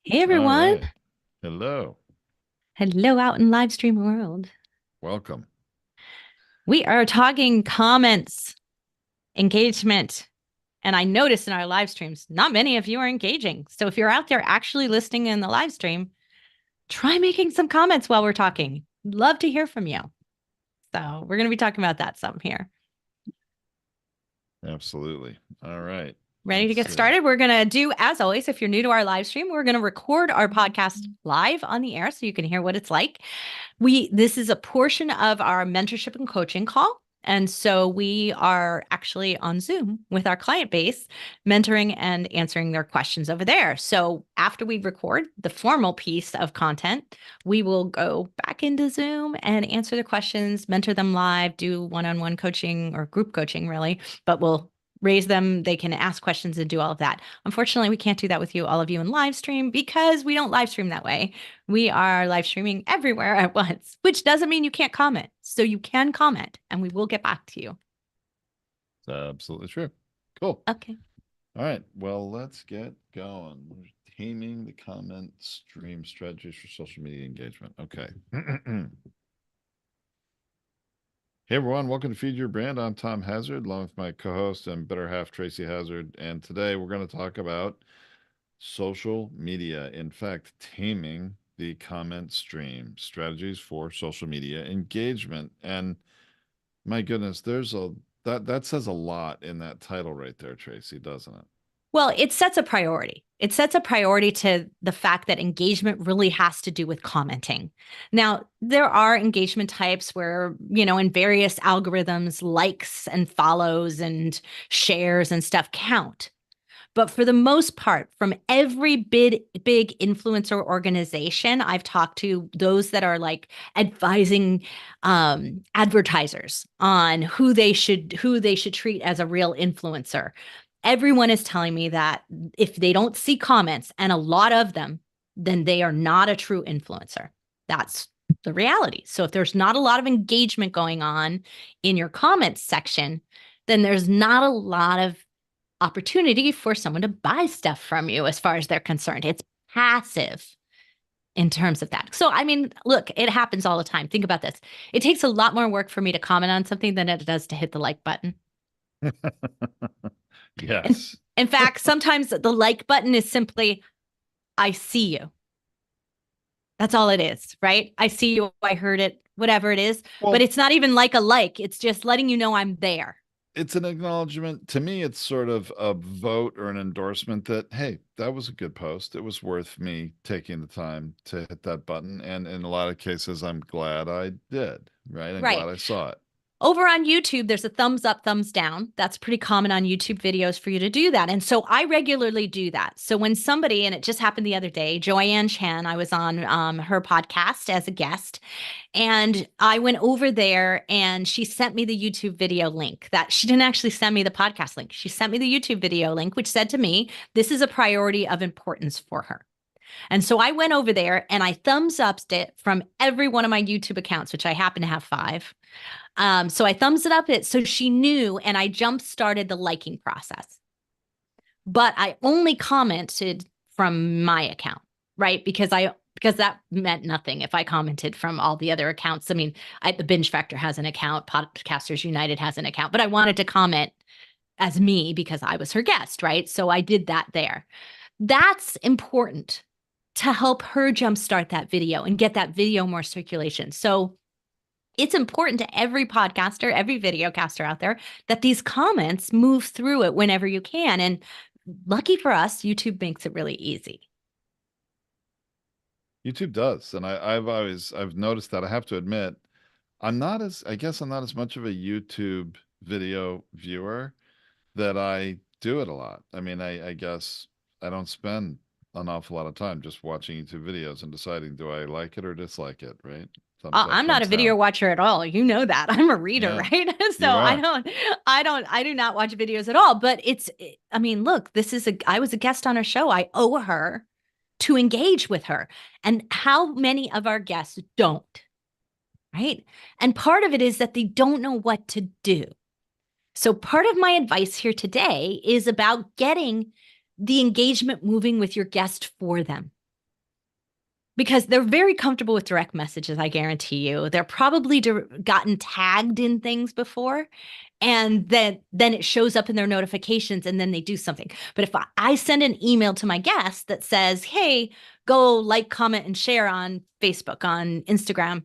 Hey All everyone. right. Hello. Hello out in live stream world. Welcome. We are talking comments, engagement, and I noticed in our live streams, not many of you are engaging. So if you're out there actually listening in the live stream, try making some comments while we're talking. Love to hear from you. So we're going to be talking about that some here. Absolutely. All right. Ready to Let's get see. started? We're going to do, as always, if you're new to our live stream, we're going to record our podcast live on the air so you can hear what it's like. This is a portion of our mentorship and coaching call. And so we are actually on Zoom with our client base, mentoring and answering their questions over there. So after we record the formal piece of content, we will go back into Zoom and answer the questions, mentor them live, do one-on-one coaching or group coaching, really, but we'll raise them. They can ask questions and do all of that. Unfortunately, we can't do that with you, all of you in live stream, because we don't live stream that way. We are live streaming everywhere at once, which doesn't mean you can't comment. So you can comment and we will get back to you. It's absolutely true. Cool. Okay. All right. Well, let's get going. We're taming the comment stream strategies for social media engagement. Okay. Hey everyone, welcome to Feed Your Brand. I'm Tom Hazard, along with my co-host and better half Tracy Hazard. And today we're going to talk about social media. In fact, taming the comment stream strategies for social media engagement. And my goodness, there's a that says a lot in that title right there, Tracy, doesn't it? Well, it sets a priority. It sets a priority to the fact that engagement really has to do with commenting. Now, there are engagement types where, in various algorithms, likes and follows and shares and stuff count. But for the most part, from every big influencer organization I've talked to, those that are like advising advertisers on who they should treat as a real influencer, everyone is telling me that if they don't see comments, and a lot of them, then they are not a true influencer. That's the reality. So if there's not a lot of engagement going on in your comments section, then there's not a lot of opportunity for someone to buy stuff from you as far as they're concerned. It's passive in terms of that. So, I mean, look, it happens all the time. Think about this. It takes a lot more work for me to comment on something than it does to hit the like button. And Yes. in fact, sometimes the like button is simply, I see you. That's all it is, right? I see you. I heard it, whatever it is. But Well, it's not even like a like, it's just letting you know I'm there. it's an acknowledgement. To me, it's sort of a vote or an endorsement that, hey, that was a good post. It was worth me taking the time to hit that button. And in a lot of cases, I'm glad I did, right? I'm glad Right. I saw it. Over on YouTube, there's a thumbs up, thumbs down. That's pretty common on YouTube videos for you to do that. And so I regularly do that. So when somebody, and it just happened the other day, Joanne Chan, I was on her podcast as a guest, and I went over there and she sent me the YouTube video link. That she didn't actually send me the podcast link. She sent me the YouTube video link, which said to me, this is a priority of importance for her. And so I went over there and I thumbs upped it from every one of my YouTube accounts, which I happen to have 5. So I thumbs it up it so she knew, and I jump started the liking process. But I only commented from my account, right? Because that meant nothing if I commented from all the other accounts. I mean, the Binge Factor has an account, Podcasters United has an account, but I wanted to comment as me because I was her guest, right? So I did that there. That's important to help her jumpstart that video and get that video more circulation. So it's important to every podcaster, every videocaster out there that these comments move through it whenever you can. And lucky for us, YouTube makes it really easy. YouTube does. And I've noticed that. I have to admit, I guess I'm not as much of a YouTube video viewer that I do it a lot. I mean, I guess I don't spend an awful lot of time just watching YouTube videos and deciding, do I like it or dislike it, right? Thumbs up, I'm not a thumbs video down. watcher at all. You know that. I'm a reader, Yeah, right? So you are. I do not watch videos at all. But I mean, look, I was a guest on her show. I owe her to engage with her. And how many of our guests don't, right? And part of it is that they don't know what to do. So, part of my advice here today is about getting the engagement moving with your guest for them. because they're very comfortable with direct messages, I guarantee you. They're probably gotten tagged in things before, and then it shows up in their notifications and then they do something. But if I send an email to my guest that says, hey, go like, comment, and share on Facebook, on Instagram,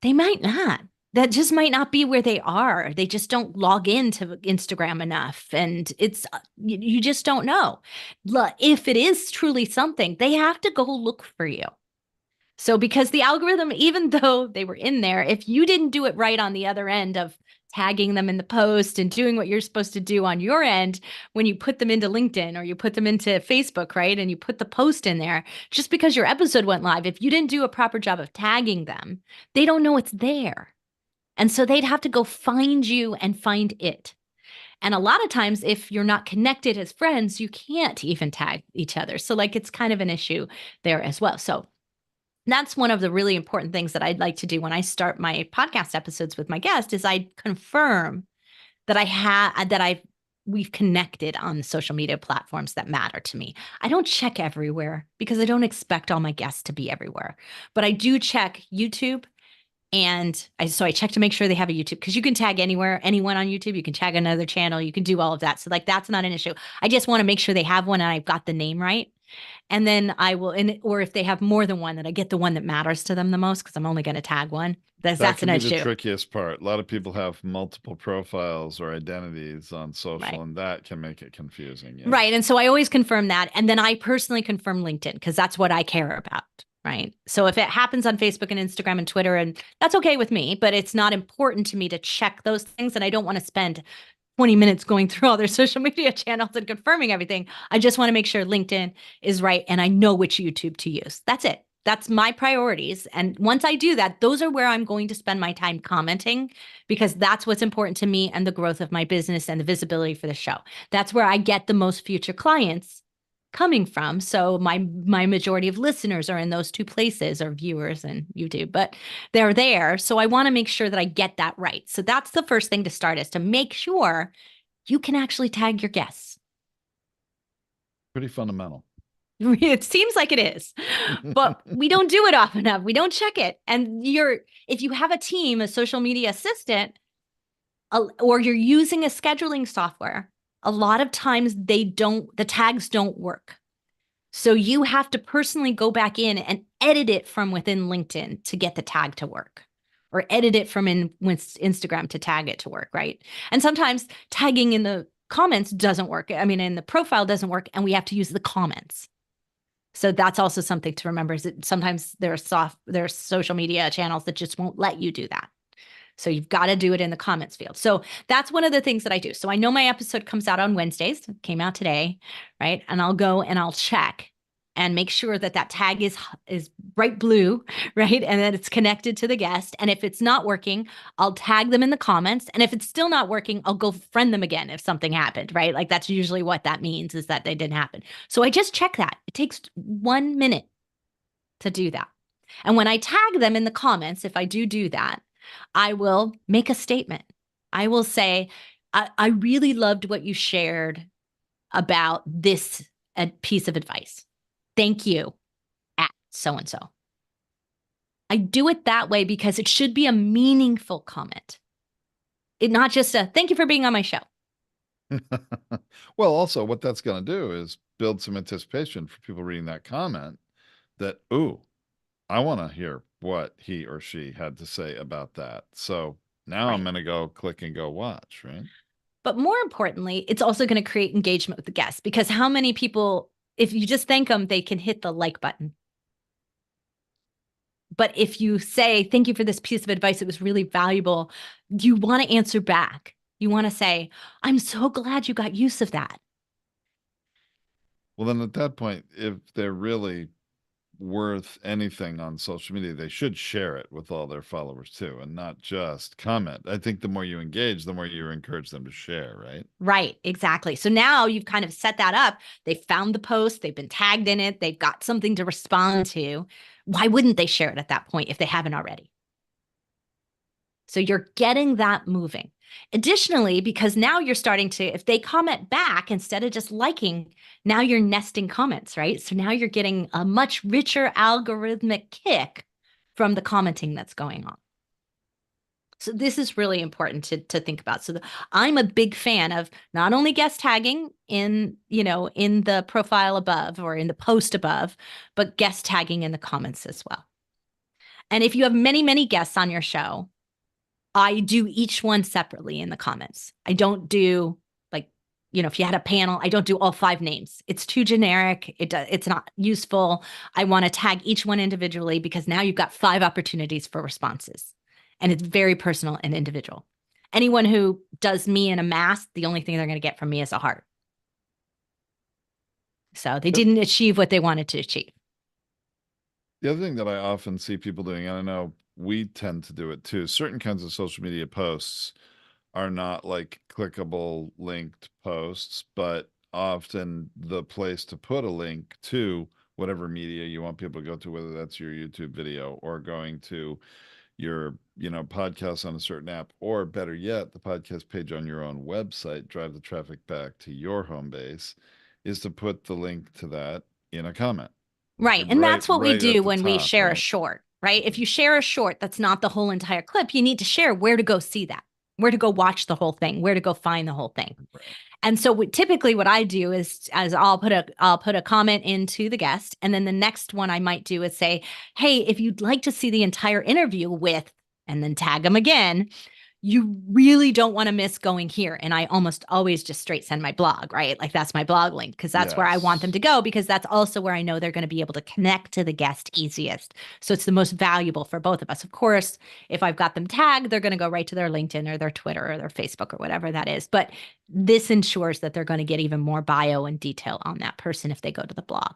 they might not. That just might not be where they are. They just don't log into Instagram enough. And you just don't know. If it is truly something, they have to go look for you. So, because the algorithm, even though they were in there, if you didn't do it right on the other end of tagging them in the post and doing what you're supposed to do on your end, when you put them into LinkedIn or you put them into Facebook, right? And you put the post in there, just because your episode went live, if you didn't do a proper job of tagging them, they don't know it's there. And so they'd have to go find you and find it. And a lot of times, if you're not connected as friends, you can't even tag each other. So, like, it's kind of an issue there as well. So, that's one of the really important things that I'd like to do when I start my podcast episodes with my guest is I confirm that we've connected on the social media platforms that matter to me. I don't check everywhere because I don't expect all my guests to be everywhere, but I do check YouTube. And so I check to make sure they have a YouTube, because you can tag anywhere, anyone on YouTube. You can tag another channel. You can do all of that. So, like, that's not an issue. I just want to make sure they have one and I've got the name right. And then I will, or if they have more than one, that I get the one that matters to them the most, because I'm only going to tag one. That That's can an be the issue. trickiest part. A lot of people have multiple profiles or identities on social, Right. and that can make it confusing. Yeah. Right. And so I always confirm that. And then I personally confirm LinkedIn, because that's what I care about. Right. So if it happens on Facebook and Instagram and Twitter, and that's okay with me, but it's not important to me to check those things. And I don't want to spend 20 minutes going through all their social media channels and confirming everything. I just want to make sure LinkedIn is right and I know which YouTube to use. That's it. That's my priorities. And once I do that, those are where I'm going to spend my time commenting, because that's what's important to me and the growth of my business and the visibility for the show. That's where I get the most future clients coming from. So my majority of listeners are in those two places, or viewers and YouTube, but they're there. So I want to make sure that I get that right. So that's the first thing to start, is to make sure you can actually tag your guests. Pretty fundamental. It seems like it is, but we don't do it often enough. We don't check it. And if you have a team, a social media assistant, or you're using a scheduling software, a lot of times the tags don't work. So you have to personally go back in and edit it from within LinkedIn to get the tag to work, or edit it from Instagram to tag it to work, right? And sometimes tagging in the comments doesn't work. I mean, in the profile doesn't work, and we have to use the comments. So that's also something to remember, is that sometimes there are social media channels that just won't let you do that. So you've got to do it in the comments field. So that's one of the things that I do. So I know my episode comes out on Wednesdays. It came out today, right? And I'll go and I'll check and make sure that that tag is bright blue, right? And that it's connected to the guest. And if it's not working, I'll tag them in the comments. And if it's still not working, I'll go friend them again if something happened, right? Like, that's usually what that means, is that they didn't happen. So I just check that. It takes 1 minute to do that. And when I tag them in the comments, if I do that, I will make a statement. I will say, I really loved what you shared about this piece of advice. Thank you, at so-and-so. I do it that way because it should be a meaningful comment. Not just a thank you for being on my show. Well, also what that's going to do is build some anticipation for people reading that comment, that, ooh, I want to hear what he or she had to say about that. So now I'm Right. going to go click and go watch, right? But more importantly, it's also going to create engagement with the guests, because how many people, if you just thank them, they can hit the like button. But if you say, thank you for this piece of advice, it was really valuable, you want to answer back. You want to say, I'm so glad you got use of that. Well, then at that point, if they're really worth anything on social media, they should share it with all their followers too, and not just comment. I think the more you engage, the more you encourage them to share, right? Right, exactly. So now you've kind of set that up. They found the post, they've been tagged in it, they've got something to respond to. Why wouldn't they share it at that point if they haven't already? So you're getting that moving. Additionally, because now you're starting to, if they comment back instead of just liking, now you're nesting comments, right? So now you're getting a much richer algorithmic kick from the commenting that's going on. So this is really important to think about. So I'm a big fan of not only guest tagging in, in the profile above or in the post above, but guest tagging in the comments as well. And if you have many, many guests on your show, I do each one separately in the comments. I don't do like, if you had a panel, I don't do all 5 names. It's too generic. It's not useful. I want to tag each one individually because now you've got 5 opportunities for responses. And it's very personal and individual. Anyone who does me in a mass, the only thing they're going to get from me is a heart. So they Yep. didn't achieve what they wanted to achieve. The other thing that I often see people doing, and I know we tend to do it too, certain kinds of social media posts are not like clickable linked posts, but often the place to put a link to whatever media you want people to go to, whether that's your YouTube video or going to your, podcast on a certain app, or better yet, the podcast page on your own website, drive the traffic back to your home base, is to put the link to that in a comment. Right. And Right, that's what we right do at the when we top, share a right? short, right? If you share a short, that's not the whole entire clip. You need to share where to go see that, where to go watch the whole thing, where to go find the whole thing. Right. And so typically what I do is as I'll put a comment into the guest, and then the next one I might do is say, "Hey, if you'd like to see the entire interview with," and then tag them again, you really don't want to miss going here. And I almost always just straight send my blog, right? Like that's my blog link because that's where I want them Yes. to go because that's also where I know they're going to be able to connect to the guest easiest. So it's the most valuable for both of us. Of course, if I've got them tagged, they're going to go right to their LinkedIn or their Twitter or their Facebook or whatever that is. But this ensures that they're going to get even more bio and detail on that person if they go to the blog.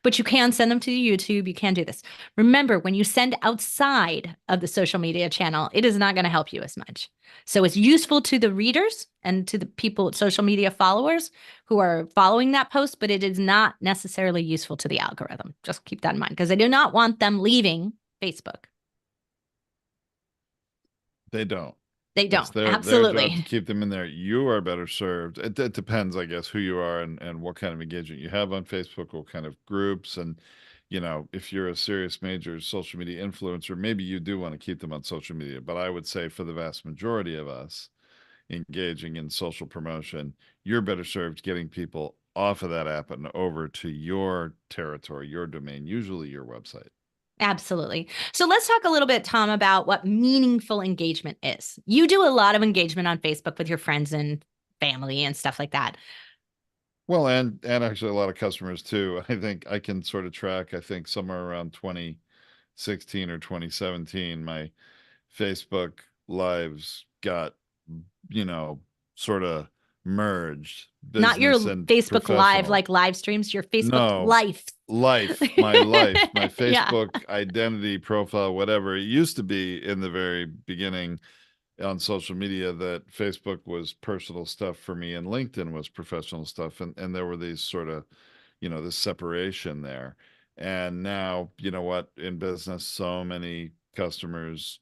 But you can send them to YouTube. You can do this. Remember, when you send outside of the social media channel, it is not going to help you as much. So it's useful to the readers and to the people, social media followers who are following that post, but it is not necessarily useful to the algorithm. Just keep that in mind because I do not want them leaving Facebook. They don't. They It's don't. their job to Absolutely. keep them in there. You are better served. It depends, I guess, who you are and what kind of engagement you have on Facebook, what kind of groups, and if you're a serious major social media influencer, maybe you do want to keep them on social media. But I would say for the vast majority of us engaging in social promotion, you're better served getting people off of that app and over to your territory, your domain, usually your website. Absolutely. So let's talk a little bit, Tom, about what meaningful engagement is. You do a lot of engagement on Facebook with your friends and family and stuff like that. Well, and actually a lot of customers too. I think I can sort of track, I think somewhere around 2016 or 2017, my Facebook lives got, you know, sort of merged, Not your business and Facebook Live, professional. like live streams, your Facebook No, life. life, my Yeah. Facebook identity profile, whatever. It used to be in the very beginning on social media that Facebook was personal stuff for me and LinkedIn was professional stuff. And there were these sort of, this separation there. And now, you know what, in business, so many customers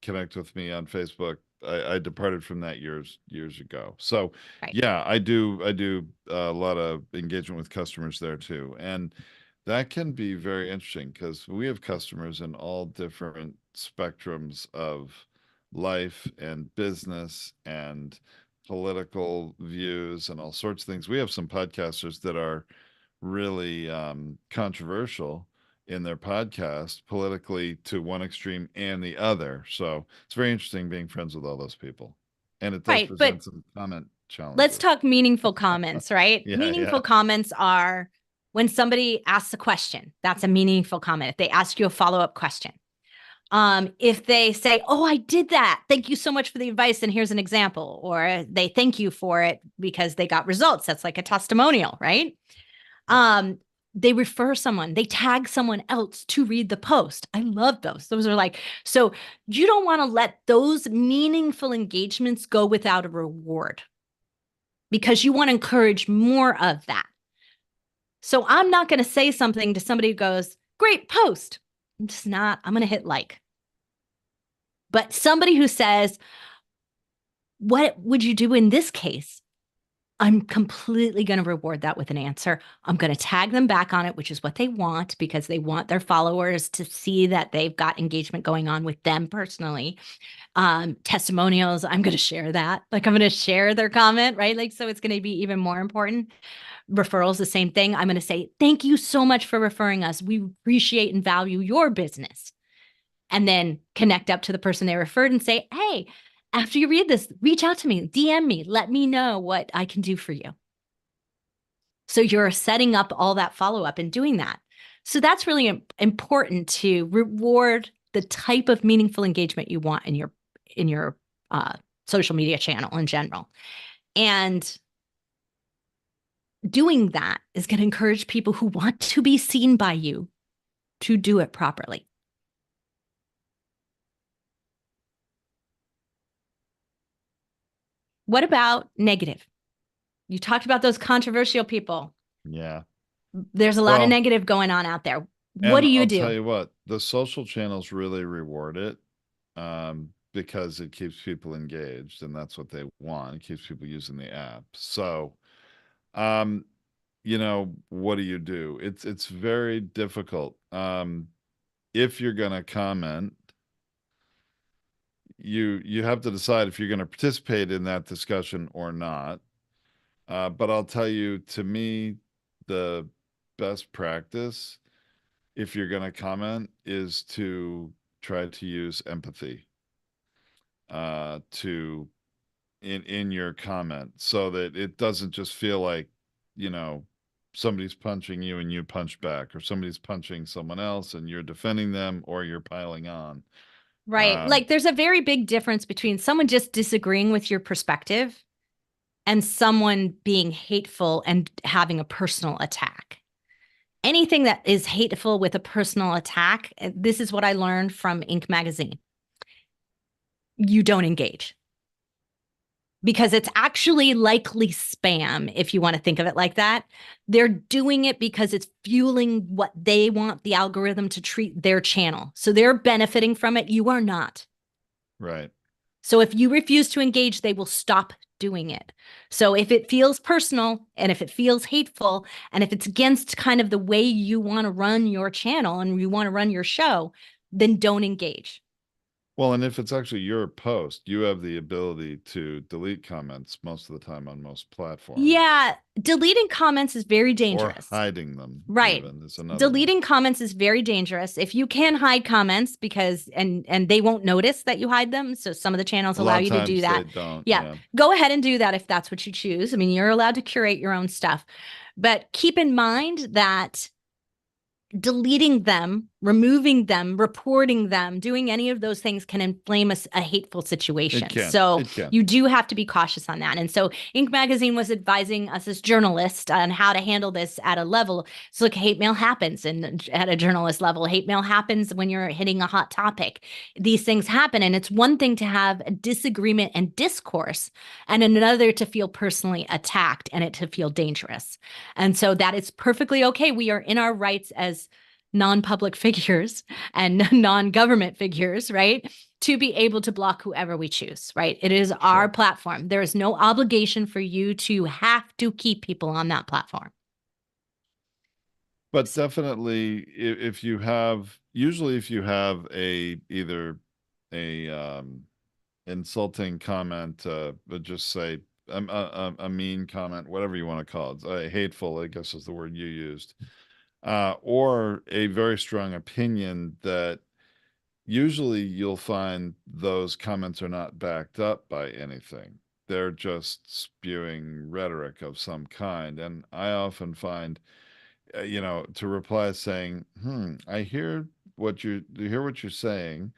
connect with me on Facebook. I departed from that years ago. So Right. yeah, I do a lot of engagement with customers there too. And that can be very interesting because we have customers in all different spectrums of life and business and political views and all sorts of things. We have some podcasters that are really controversial in their podcast politically to one extreme and the other. So it's very interesting being friends with all those people. And it does Right. But present some comment let's challenges. talk meaningful comments, right? Yeah, Meaningful yeah. comments are when somebody asks a question, that's a meaningful comment. If they ask you a follow-up question. If they say, "Oh, I did that. Thank you so much for the advice, and here's an example," or they thank you for it because they got results. That's like a testimonial, right? Yep. Um, they refer someone, they tag someone else to read the post. I love those. Those are like, so you don't want to let those meaningful engagements go without a reward because you want to encourage more of that. So I'm not going to say something to somebody who goes, "Great post." I'm just not, I'm going to hit like. But somebody who says, What would you do in this case? I'm completely going to reward that with an answer. I'm going to tag them back on it, which is what they want because they want their followers to see that they've got engagement going on with them personally. Testimonials, I'm going to share that. Like I'm going to share their comment, right? Like, so it's going to be even more important. Referrals, the same thing. I'm going to say, thank you so much for referring us. We appreciate and value your business. And then connect up to the person they referred and say, hey, after you read this, reach out to me, DM me, let me know what I can do for you. So you're setting up all that follow up and doing that. So that's really important to reward the type of meaningful engagement you want in your social media channel in general. And doing that is going to encourage people who want to be seen by you to do it properly. What about negative? You talked about those controversial people. Yeah. There's a lot of Well, negative going on out there. What and do you I'll tell do? you what, the social channels really reward it because it keeps people engaged and that's what they want. It keeps people using the app. So, um, what do? It's very difficult. If you're gonna comment, you have to decide if you're gonna participate in that discussion or not. But I'll tell you, to me, the best practice, if you're gonna comment, is to try to use empathy to in your comment so that it doesn't just feel like, you know, somebody's punching you and you punch back, or somebody's punching someone else and you're defending them or you're piling on. Right. Um, Like there's a very big difference between someone just disagreeing with your perspective and someone being hateful and having a personal attack. Anything that is hateful with a personal attack, this is what I learned from Inc. magazine. You don't engage because it's actually likely spam, if you want to think of it like that. They're doing it because it's fueling what they want the algorithm to treat their channel. So they're benefiting from it. You are not. right. So if you refuse to engage, they will stop doing it. So if it feels personal and if it feels hateful and if it's against kind of the way you want to run your channel and you want to run your show, then don't engage. Well, and if it's actually your post, you have the ability to delete comments most of the time on most platforms, Yeah, deleting comments is very or dangerous. hiding them Right. even is another one. Deleting comments is very dangerous. If you can hide comments because and they won't notice that you hide them, so some of the channels A allow lot of you to do times they that. don't, Yeah. yeah. Go ahead and do that if that's what you choose. I mean, you're allowed to curate your own stuff. But keep in mind that deleting them, removing them, reporting them, doing any of those things can inflame a hateful It situation. can. So It can. you do have to be cautious on that. And so Inc. magazine was advising us as journalists on how to handle this at a level. So look, hate mail happens and at a journalist level. Hate mail happens when you're hitting a hot topic. These things happen. And it's one thing to have a disagreement and discourse, and another to feel personally attacked and it to feel dangerous. And so that is perfectly okay. We are in our rights as non-public figures and non-government figures, right? To be able to block whoever we choose, right? It is our Sure. platform. There is no obligation for you to have to keep people on that platform. But definitely, if you have, usually if you have a either a insulting comment, but just say a mean comment, whatever you want to call it, hateful, I guess is the word you used, or a very strong opinion that usually you'll find those comments are not backed up by anything. They're just spewing rhetoric of some kind. And I often find, to reply saying, I hear what you're saying,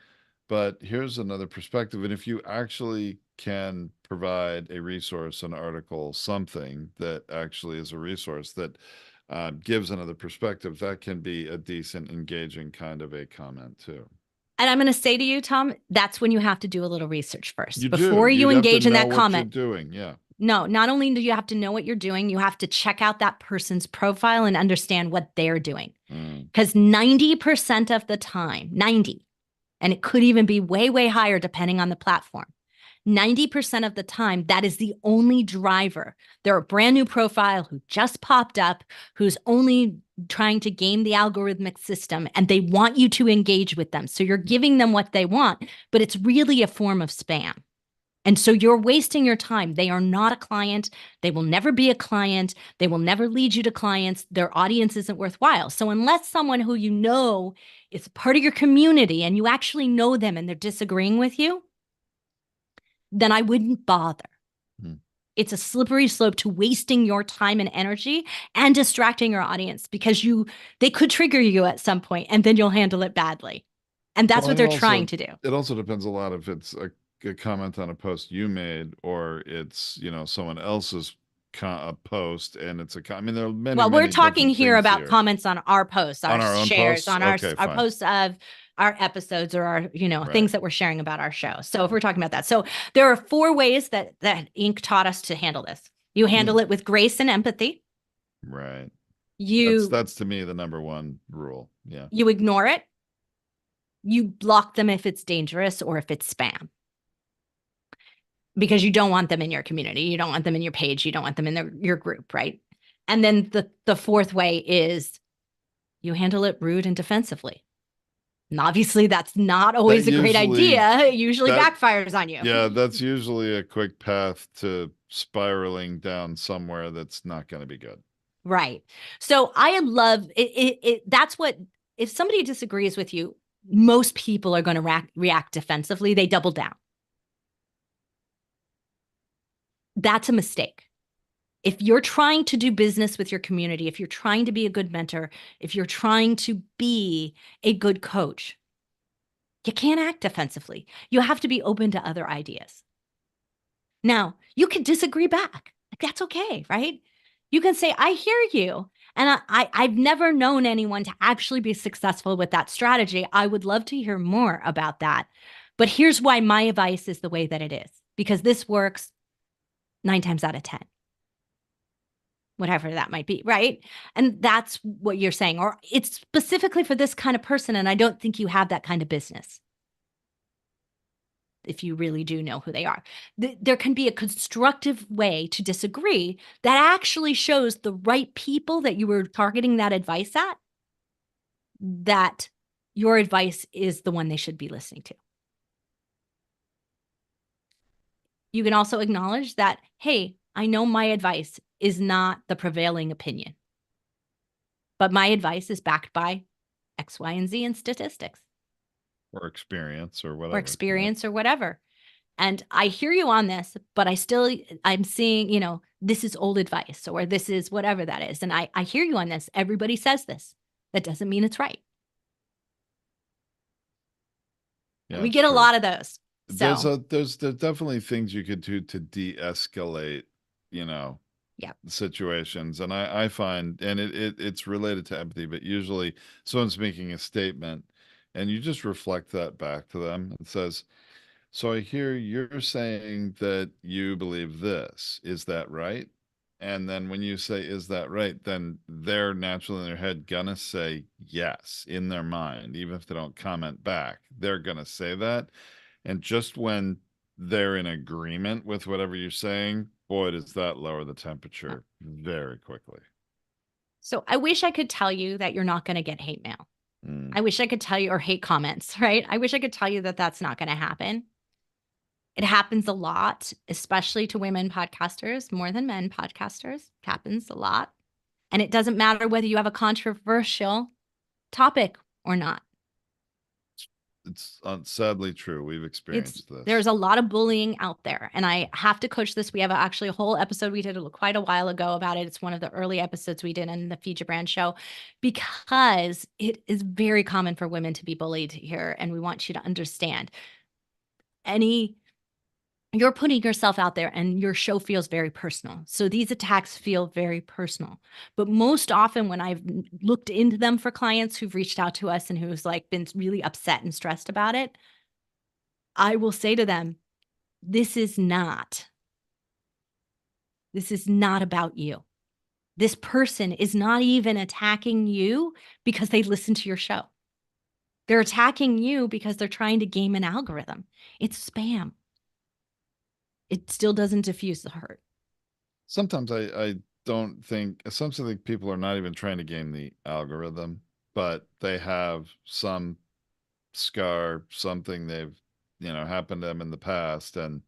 but here's another perspective. And if you actually can provide a resource, an article, something that actually is a resource that gives another perspective, that can be a decent, engaging kind of a comment too. And I'm going to say to you, Tom, that's when you have to do a little research first You do. before you You'd have to engage in know that what you're comment. doing. Yeah. No, not only do you have to know what you're doing, you have to check out that person's profile and understand what they're doing. Mm. Because 90% of the time, 90, and it could even be way, way higher depending on the platform, 90% of the time, that is the only driver. They're a brand new profile who just popped up, who's only trying to game the algorithmic system, and they want you to engage with them. So you're giving them what they want, but it's really a form of spam. And so you're wasting your time. They are not a client. They will never be a client. They will never lead you to clients. Their audience isn't worthwhile. So unless someone who you know is part of your community and you actually know them and they're disagreeing with you, then I wouldn't bother. Hmm. It's a slippery slope to wasting your time and energy and distracting your audience because they could trigger you at some point and then you'll handle it badly. And that's Well, what and they're trying to do. it also depends a lot if it's a comment on a post you made or it's, someone else's a post and it's I mean, there are many, Well, we're many talking different here things about here. comments on our posts, On our our own shares, posts? on Okay, our fine. posts of our episodes or our, Right. things that we're sharing about our show. So if we're talking about that. So there are 4 ways that Inc. taught us to handle this. You handle Hmm. it with grace and empathy. Right. You That's to me the number one rule. Yeah. you ignore it. You block them if it's dangerous or if it's spam. Because you don't want them in your community. You don't want them in your page. You don't want them in your group, right? And then the fourth way is you handle it rude and defensively. And obviously, that's not That always a great usually idea. It usually that backfires on you. Yeah, that's usually a quick path to spiraling down somewhere that's not going to be good. Right. So I love it. That's what, if somebody disagrees with you, most people are going to react defensively. They double down. That's a mistake. If you're trying to do business with your community, if you're trying to be a good mentor, if you're trying to be a good coach, you can't act defensively. You have to be open to other ideas. Now, you can disagree back. Like, that's okay, right? You can say, I hear you. And I've never known anyone to actually be successful with that strategy. I would love to hear more about that. But here's why my advice is the way that it is, because this works 9 times out of 10, whatever that might be, right? And that's what you're saying, or it's specifically for this kind of person. And I don't think you have that kind of business if you really do know who they are. There can be a constructive way to disagree that actually shows the right people that you were targeting that advice at, that your advice is the one they should be listening to. You can also acknowledge that, hey, I know my advice is not the prevailing opinion, but my advice is backed by X, Y, and Z in statistics Or experience or or whatever. Yeah. experience or whatever. And I hear you on this, but I'm seeing, this is old advice or this is whatever that is. And I hear you on this. Everybody says this. That doesn't mean it's right. Yeah, We it's get a true. lot of those. So, There's definitely things you could do to de-escalate, you know, yeah. situations. And I find, and it's related to empathy, but usually someone's making a statement and you just reflect that back to them. It says, so I hear you're saying that you believe this. Is that right? And then when you say, is that right? Then they're naturally in their head gonna say yes in their mind, even if they don't comment back. They're gonna say that. And just when they're in agreement with whatever you're saying, boy, does that lower the temperature very quickly. So I wish I could tell you that you're not going to get hate mail. Mm. I wish I could tell you, or hate comments, right? I wish I could tell you that that's not going to happen. It happens a lot, especially to women podcasters more than men podcasters. It happens a lot. And it doesn't matter whether you have a controversial topic or not. It's sadly true. We've experienced There's this. a lot of bullying out there, and I have to coach this. We have actually a whole episode we did quite a while ago about it. It's one of the early episodes we did in the Feed Your Brand show, because it is very common for women to be bullied here, and we want you to understand. You're putting yourself out there and your show feels very personal. So these attacks feel very personal. But most often when I've looked into them for clients who've reached out to us and who's like been really upset and stressed about it, I will say to them, this is not about you. This person is not even attacking you because they listen to your show. They're attacking you because they're trying to game an algorithm. It's spam. it still doesn't diffuse the hurt. Sometimes I don't think, sometimes I think people are not even trying to game the algorithm, but they have some scar, something they've, happened to them in the past, and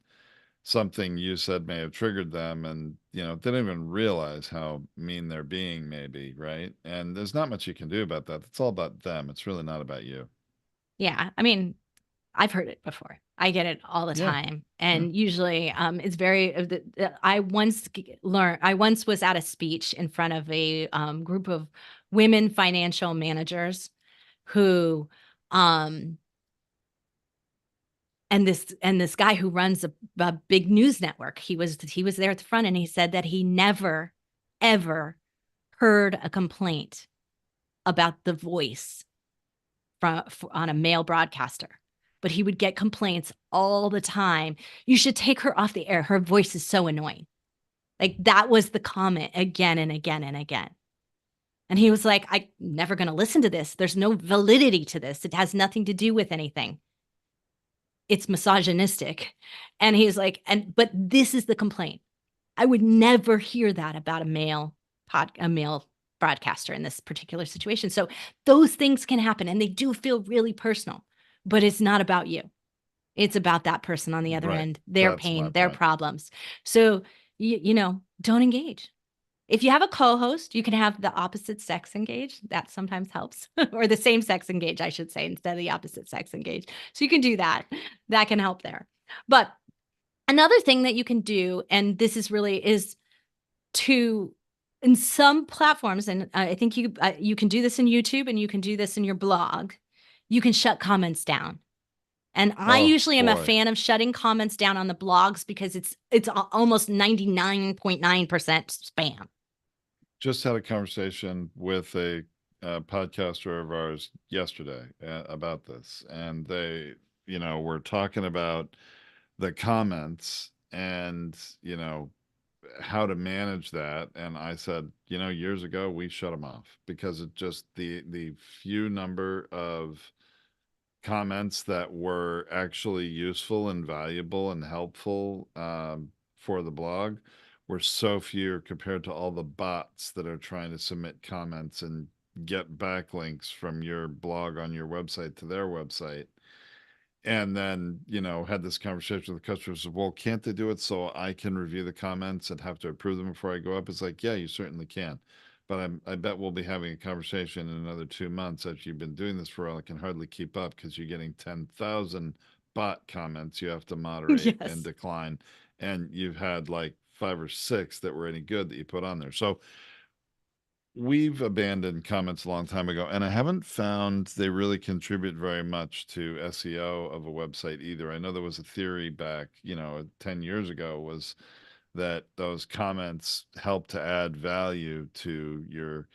something you said may have triggered them, and, they don't even realize how mean they're being, maybe, right? And there's not much you can do about that. It's all about them. It's really not about you. Yeah. I mean, I've heard it before. I get it all the Yeah. time. Yeah. And usually it's very, I once was at a speech in front of a group of women financial managers who, um, and this guy who runs a big news network, he was there at the front and he said that he never, ever heard a complaint about the voice on a male broadcaster, but he would get complaints all the time. You should take her off the air. Her voice is so annoying. Like that was the comment again and again and again. And he was like, I'm never going to listen to this. There's no validity to this. It has nothing to do with anything. It's misogynistic. And he's like, but this is the complaint. I would never hear that about a male broadcaster in this particular situation. So those things can happen and they do feel really personal, but it's not about you. It's about that person on the other Right. end, their That's my pain, their point. problems. So don't engage. If you have a co-host, you can have the opposite sex engage. That sometimes helps, or the same sex engage, I should say, instead of the opposite sex engage. So you can do that. That can help there. But another thing that you can do, and this is to in some platforms, and I think you can do this in YouTube and you can do this in your blog. You can shut comments down. And I Oh usually am a boy. fan of shutting comments down on the blogs because it's almost 99.9% spam. Just had a conversation with a podcaster of ours yesterday about this, and they, were talking about the comments and, how to manage that. And I said, years ago we shut them off because it just the few number of comments that were actually useful and valuable and helpful for the blog were so few compared to all the bots that are trying to submit comments and get backlinks from your blog on your website to their website. And then, had this conversation with the customers. Well, can't they do it so I can review the comments and have to approve them before I go up? It's like, yeah, you certainly can. But I bet we'll be having a conversation in another 2 months after you've been doing this for a while. I can hardly keep up because you're getting 10,000 bot comments you have to moderate and Yes. decline. And you've had like 5 or 6 that were any good that you put on there. So we've abandoned comments a long time ago, and I haven't found they really contribute very much to SEO of a website either. I know there was a theory back, 10 years ago, was that those comments help to add value to your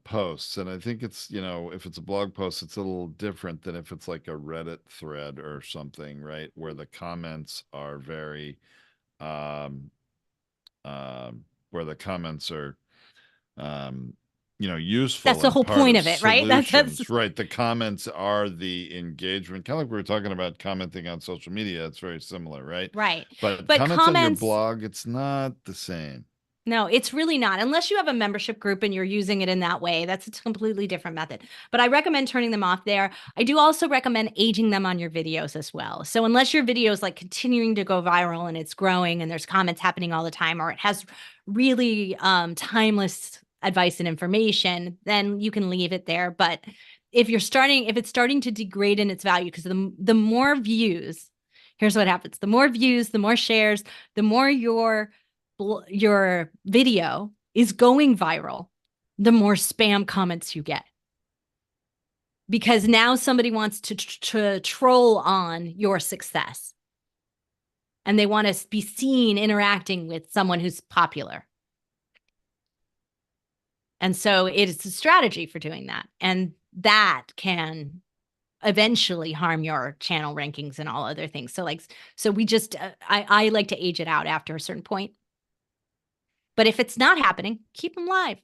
posts. And I think it's, if it's a blog post, it's a little different than if it's like a Reddit thread or something, right? Where the comments are very, um, where the comments are um, That's useful the and whole part point of of it, right? That's solutions, right? The comments are the engagement, kind of like we were talking about commenting on social media. It's very similar, right? right. But But comments on your comments, blog, it's not the same. no, it's really not. Unless you have a membership group and you're using it in that way, that's a completely different method. But I recommend turning them off there. I do also recommend aging them on your videos as well. So unless your video is like continuing to go viral and it's growing and there's comments happening all the time, or it has really timeless advice and information, then you can leave it there. But if it's starting to degrade in its value, because the more views, here's what happens: the more views, the more shares, the more your video is going viral, the more spam comments you get. Because now somebody wants to troll on your success and they want to be seen interacting with someone who's popular. And so it's a strategy for doing that. And that can eventually harm your channel rankings and all other things. So we just, I like to age it out after a certain point. But if it's not happening, keep them live.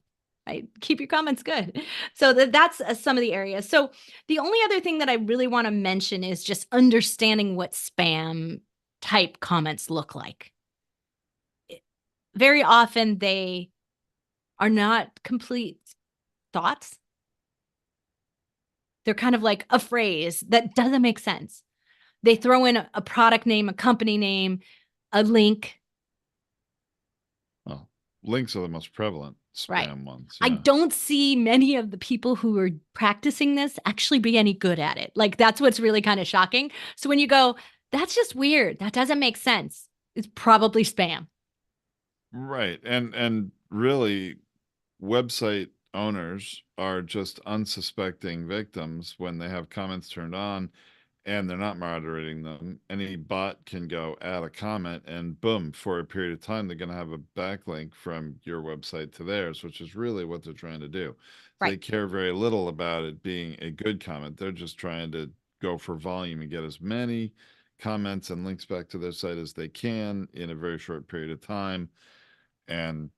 Right? Keep your comments good. So that's some of the areas. So the only other thing that I really want to mention is just understanding what spam type comments look like. Very often they are not complete thoughts. They're kind of like a phrase that doesn't make sense. They throw in a product name, a company name, a link. Well, links are the most prevalent Right. spam ones. I Yeah. don't see many of the people who are practicing this actually be any good at it. Like, that's what's really kind of shocking. So when you go, that's just weird, that doesn't make sense, it's probably spam. Right. And really, website owners are just unsuspecting victims when they have comments turned on and they're not moderating them. Any bot can go add a comment, and boom, for a period of time, they're going to have a backlink from your website to theirs, which is really what they're trying to do. Right. They care very little about it being a good comment. They're just trying to go for volume and get as many comments and links back to their site as they can in a very short period of time. And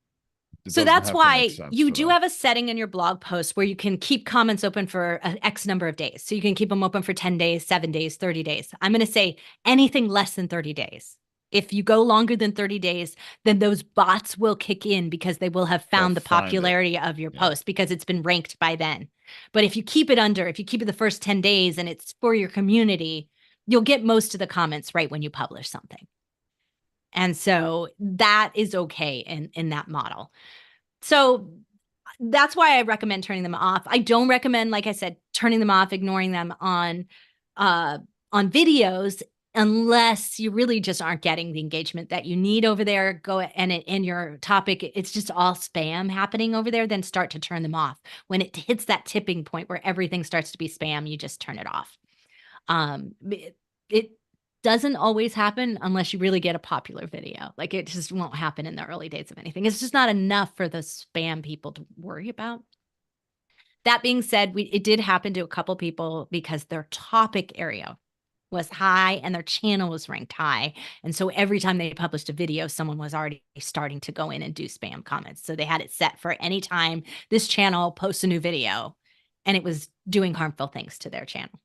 it So doesn't that's have to make why sense you for do them. have a setting in your blog post where you can keep comments open for an X number of days. So you can keep them open for 10 days, 7 days, 30 days. I'm going to say anything less than 30 days. If you go longer than 30 days, then those bots will kick in because they will have They'll found the find it. popularity of your Yeah. post because it's been ranked by then. But if you keep it under, if you keep it the first 10 days and it's for your community, you'll get most of the comments right when you publish something. And so that is okay in that model. So that's why I recommend turning them off. I don't recommend, like I said, turning them off, ignoring them uh on videos unless you really just aren't getting the engagement that you need over there. Go and in your topic, it's just all spam happening over there, then start to turn them off. When it hits that tipping point where everything starts to be spam, you just turn it off. It doesn't always happen unless you really get a popular video. Like, it just won't happen in the early days of anything. It's just not enough for the spam people to worry about. That being said, it did happen to a couple people because their topic area was high and their channel was ranked high. And so every time they published a video, someone was already starting to go in and do spam comments. So they had it set for any time this channel posts a new video, and it was doing harmful things to their channel.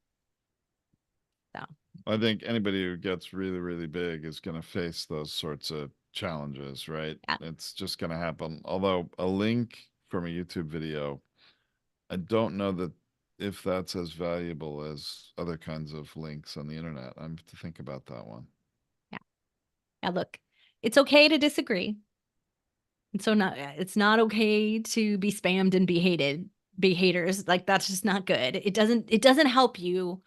So I think anybody who gets really, really big is going to face those sorts of challenges, right? yeah. It's just going to happen. Although a link from a YouTube video, I don't know that if that's as valuable as other kinds of links on the internet. I have to think about that one. Yeah. Yeah, look, it's okay to disagree. And so it's not okay to be spammed and be haters. Like, that's just not good. It doesn't help you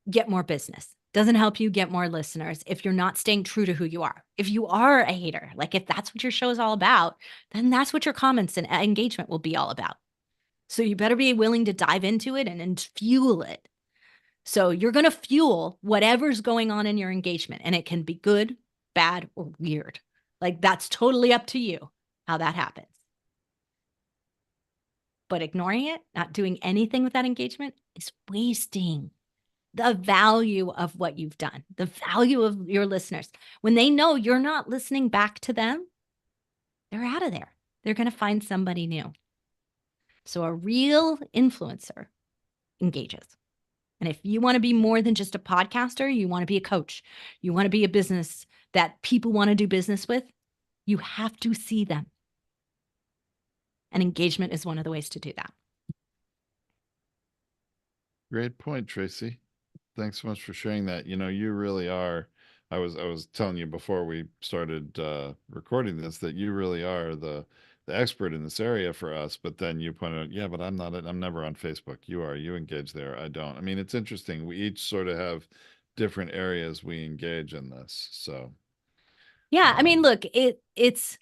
get more business. Doesn't help you get more listeners if you're not staying true to who you are. If you are a hater, like if that's what your show is all about, then that's what your comments and engagement will be all about. So you better be willing to dive into it and fuel it. So you're going to fuel whatever's going on in your engagement, and it can be good, bad, or weird. Like, that's totally up to you how that happens. But ignoring it, not doing anything with that engagement, is wasting the value of what you've done, the value of your listeners. When they know you're not listening back to them, they're out of there. They're going to find somebody new. So a real influencer engages. And if you want to be more than just a podcaster, you want to be a coach, you want to be a business that people want to do business with, you have to see them. And engagement is one of the ways to do that. Great point, Tracy. Thanks so much for sharing that. You really are. I was telling you before we started recording this that you really are the expert in this area for us. But then you pointed out, yeah, but I'm not. I'm never on Facebook. You are. You engage there. I don't. I mean, it's interesting. We each sort of have different areas we engage in this. So, Yeah, I mean, um, look, it's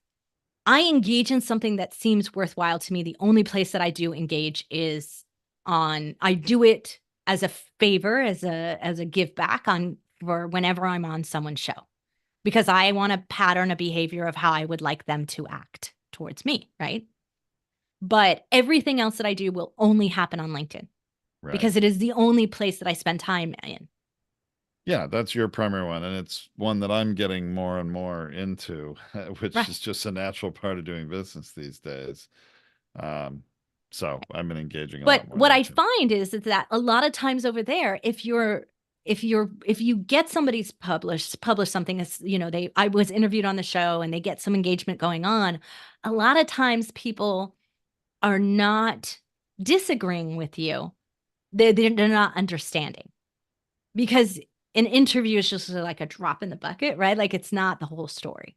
I engage in something that seems worthwhile to me. The only place that I do engage is I do it as a favor, as a give back on for whenever I'm on someone's show, because I want to pattern a behavior of how I would like them to act towards me, right? But everything else that I do will only happen on LinkedIn right. because it is the only place that I spend time in. Yeah, that's your primary one, and it's one that I'm getting more and more into, which Right. is just a natural part of doing business these days. Um, so I've been engaging a But lot more what there I too. find is that a lot of times over there, if you're if you get somebody's publish something, as you know, I was interviewed on the show and they get some engagement going on, a lot of times people are not disagreeing with you. They're not understanding, because an interview is just like a drop in the bucket, right? Like it's not the whole story.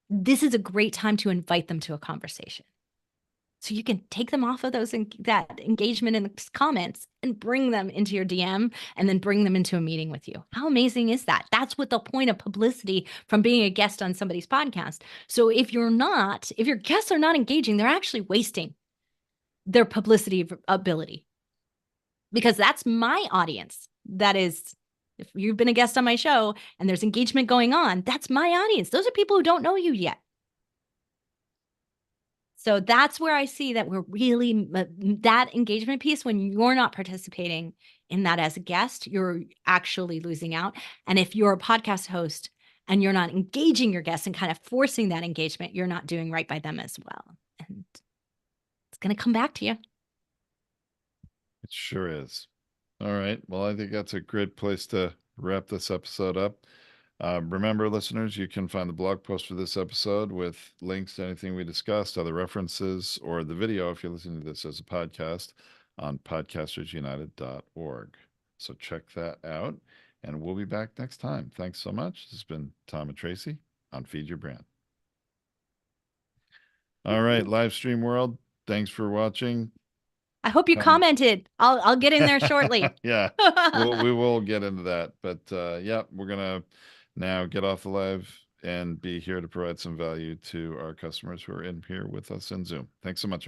This is a great time to invite them to a conversation. So you can take them off of that engagement in the comments and bring them into your DM and then bring them into a meeting with you. How amazing is that? That's what the point of publicity from being a guest on somebody's podcast. So if your guests are not engaging, they're actually wasting their publicity ability, because that's my audience. That is, if you've been a guest on my show and there's engagement going on, that's my audience. Those are people who don't know you yet. So that's where I see that we're really that engagement piece. When you're not participating in that as a guest, you're actually losing out. And if you're a podcast host and you're not engaging your guests and kind of forcing that engagement, you're not doing right by them as well. And it's going to come back to you. It sure is. All right. Well, I think that's a great place to wrap this episode up. Remember, listeners, you can find the blog post for this episode with links to anything we discussed, other references, or the video if you're listening to this as a podcast on podcastersunited.org. So check that out, and we'll be back next time. Thanks so much. This has been Tom and Tracy on Feed Your Brand. All right, live stream world. Thanks for watching. I hope you commented. I'll get in there shortly. Yeah, we will get into that. But yeah, we're gonna now get off the live and be here to provide some value to our customers who are in here with us in Zoom. Thanks so much, everyone.